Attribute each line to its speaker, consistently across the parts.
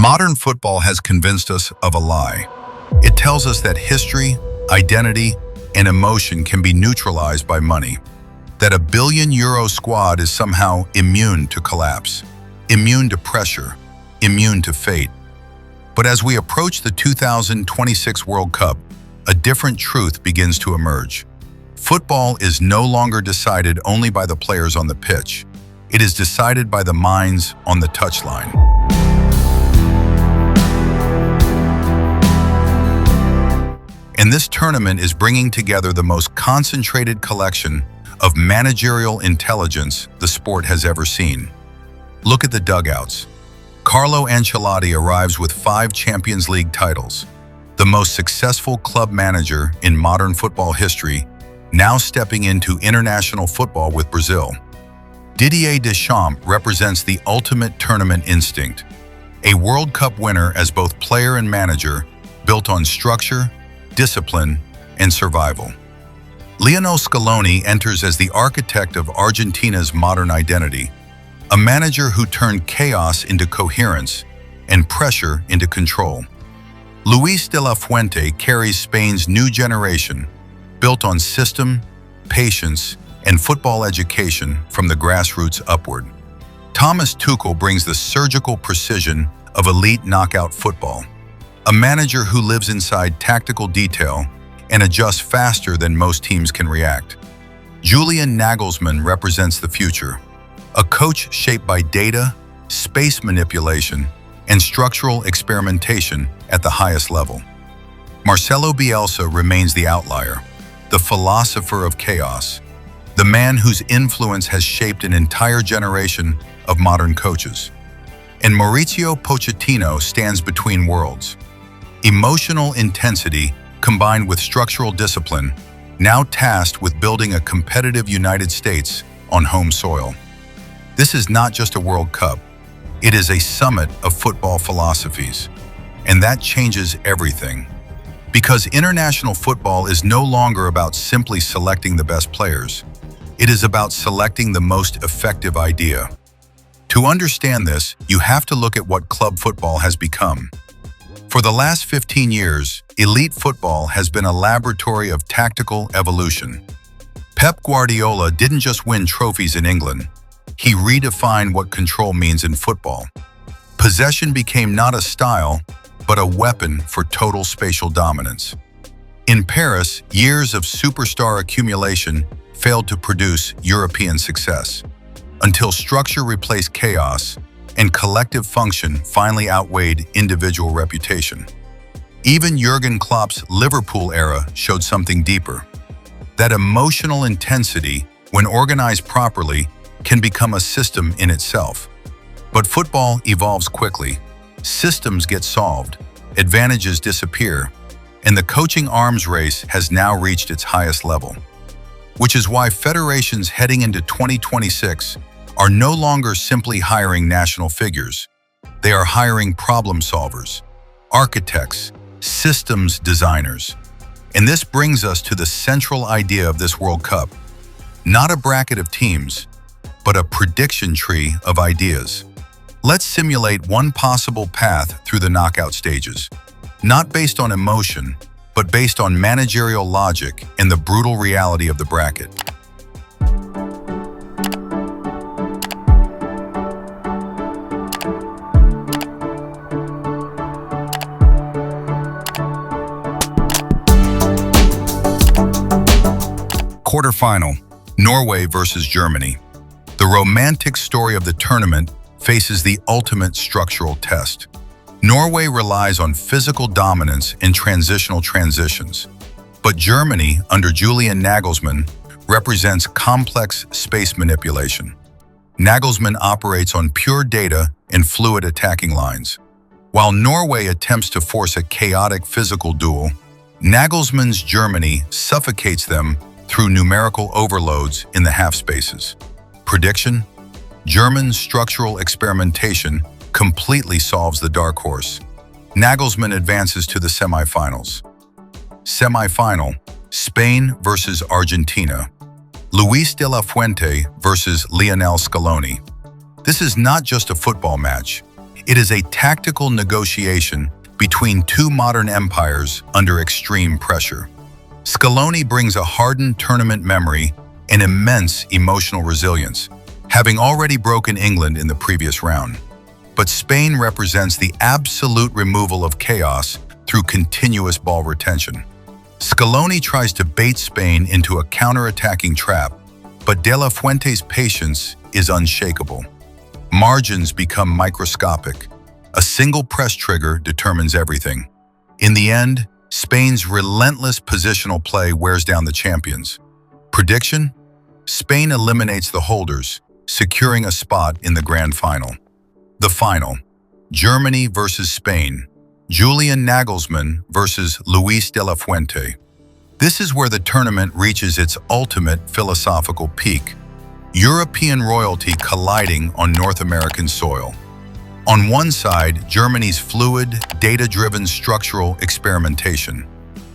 Speaker 1: Modern football has convinced us of a lie. It tells us that history, identity, and emotion can be neutralized by money. That a billion-euro squad is somehow immune to collapse, immune to pressure, immune to fate. But as we approach the 2026 World Cup, a different truth begins to emerge. Football is no longer decided only by the players on the pitch. It is decided by the minds on the touchline. And this tournament is bringing together the most concentrated collection of managerial intelligence the sport has ever seen. Look at the dugouts. Carlo Ancelotti arrives with 5 Champions League titles, the most successful club manager in modern football history, now stepping into international football with Brazil. Didier Deschamps represents the ultimate tournament instinct, a World Cup winner as both player and manager, built on structure, discipline, and survival. Lionel Scaloni enters as the architect of Argentina's modern identity, a manager who turned chaos into coherence and pressure into control. Luis de la Fuente carries Spain's new generation, built on system, patience, and football education from the grassroots upward. Thomas Tuchel brings the surgical precision of elite knockout football, a manager who lives inside tactical detail and adjusts faster than most teams can react. Julian Nagelsmann represents the future, a coach shaped by data, space manipulation, and structural experimentation at the highest level. Marcelo Bielsa remains the outlier, the philosopher of chaos, the man whose influence has shaped an entire generation of modern coaches. And Mauricio Pochettino stands between worlds. Emotional intensity combined with structural discipline, now tasked with building a competitive United States on home soil. This is not just a World Cup. It is a summit of football philosophies. And that changes everything. Because international football is no longer about simply selecting the best players. It is about selecting the most effective idea. To understand this, you have to look at what club football has become. For the last 15 years, elite football has been a laboratory of tactical evolution. Pep Guardiola didn't just win trophies in England. He redefined what control means in football. Possession became not a style, but a weapon for total spatial dominance. In Paris, years of superstar accumulation failed to produce European success, until structure replaced chaos and collective function finally outweighed individual reputation. Even Jurgen Klopp's Liverpool era showed something deeper. That emotional intensity, when organized properly, can become a system in itself. But football evolves quickly. Systems get solved, advantages disappear, and the coaching arms race has now reached its highest level. Which is why federations heading into 2026 are no longer simply hiring national figures. They are hiring problem solvers, architects, systems designers. And this brings us to the central idea of this World Cup. Not a bracket of teams, but a prediction tree of ideas. Let's simulate one possible path through the knockout stages, not based on emotion, but based on managerial logic and the brutal reality of the bracket. Quarterfinal, Norway versus Germany. The romantic story of the tournament faces the ultimate structural test. Norway relies on physical dominance in transitional transitions, but Germany, under Julian Nagelsmann, represents complex space manipulation. Nagelsmann operates on pure data and fluid attacking lines. While Norway attempts to force a chaotic physical duel, Nagelsmann's Germany suffocates them through numerical overloads in the half spaces. Prediction? German structural experimentation completely solves the dark horse. Nagelsmann advances to the semifinals. Semifinal, Spain versus Argentina. Luis de la Fuente versus Lionel Scaloni. This is not just a football match. It is a tactical negotiation between two modern empires under extreme pressure. Scaloni brings a hardened tournament memory and immense emotional resilience, having already broken England in the previous round. But Spain represents the absolute removal of chaos through continuous ball retention. Scaloni tries to bait Spain into a counter-attacking trap, but De La Fuente's patience is unshakable. Margins become microscopic. A single press trigger determines everything. In the end, Spain's relentless positional play wears down the champions. Prediction? Spain eliminates the holders, securing a spot in the grand final. The final: Germany versus Spain. Julian Nagelsmann versus Luis de la Fuente. This is where the tournament reaches its ultimate philosophical peak. European royalty colliding on North American soil. On one side, Germany's fluid, data-driven structural experimentation.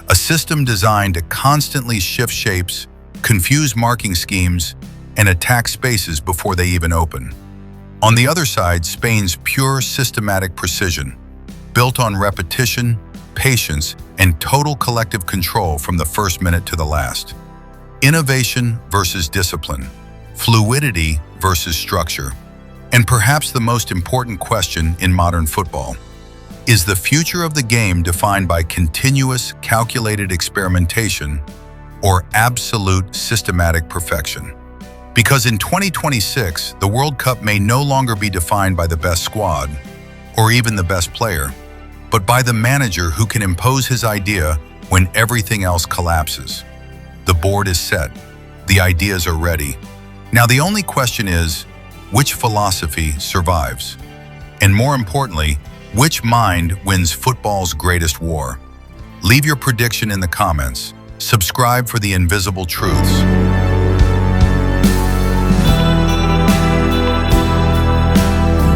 Speaker 1: A system designed to constantly shift shapes, confuse marking schemes, and attack spaces before they even open. On the other side, Spain's pure systematic precision, built on repetition, patience, and total collective control from the first minute to the last. Innovation versus discipline. Fluidity versus structure. And perhaps the most important question in modern football: is the future of the game defined by continuous, calculated experimentation or absolute systematic perfection? Because in 2026, the World Cup may no longer be defined by the best squad or even the best player, but by the manager who can impose his idea when everything else collapses. The board is set. The ideas are ready. Now the only question is, which philosophy survives? And more importantly, which mind wins football's greatest war? Leave your prediction in the comments. Subscribe for the invisible truths.